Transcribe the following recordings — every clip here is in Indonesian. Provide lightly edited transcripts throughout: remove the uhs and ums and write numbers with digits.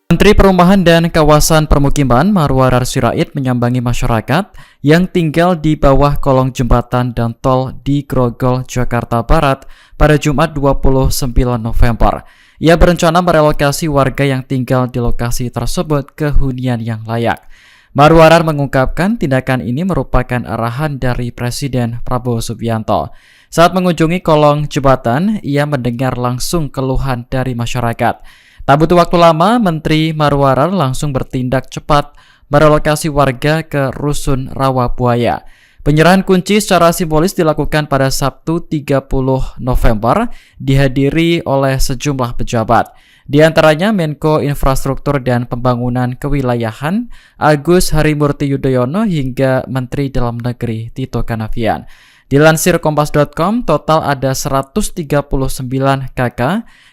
Menteri Perumahan dan Kawasan Permukiman Marwarar Sirait menyambangi masyarakat yang tinggal di bawah kolong jembatan dan tol di Grogol, Jakarta Barat pada Jumat 29 November. Ia berencana merelokasi warga yang tinggal di lokasi tersebut ke hunian yang layak. Marwarar mengungkapkan tindakan ini merupakan arahan dari Presiden Prabowo Subianto. Saat mengunjungi kolong jembatan, ia mendengar langsung keluhan dari masyarakat. Tak butuh waktu lama, Menteri Marwarar langsung bertindak cepat merelokasi warga ke Rusun Rawabuaya. Penyerahan kunci secara simbolis dilakukan pada Sabtu 30 November, dihadiri oleh sejumlah pejabat. Di antaranya Menko Infrastruktur dan Pembangunan Kewilayahan Agus Harimurti Yudhoyono hingga Menteri Dalam Negeri Tito Karnavian. Dilansir Kompas.com, total ada 139 KK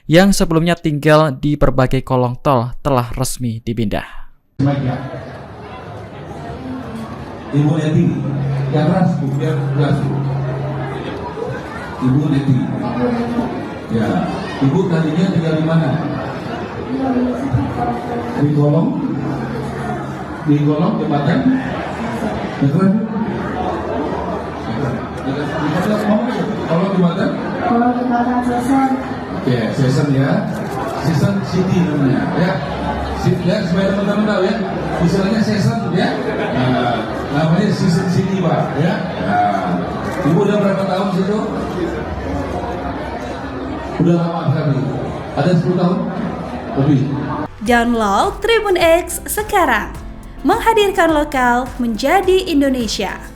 yang sebelumnya tinggal di berbagai kolong tol telah resmi dipindah. Ibu Neti, yang keras, biar keras. Ibu Neti. Ya, ibu tadinya tinggal di mana? Di kolong jembatan. Betul? Kalau jembatan? Kalau jembatan Season. Oke, Season ya. Season City namanya, ya. Ya, supaya teman-teman tahu ya. Misalnya Season ya. Nah, namanya Season City, Pak, ya. Nah, ibu udah berapa tahun di situ? Udah lama sekali. Ada 10 tahun? Lebih. Download Tribun X sekarang. Menghadirkan lokal menjadi Indonesia.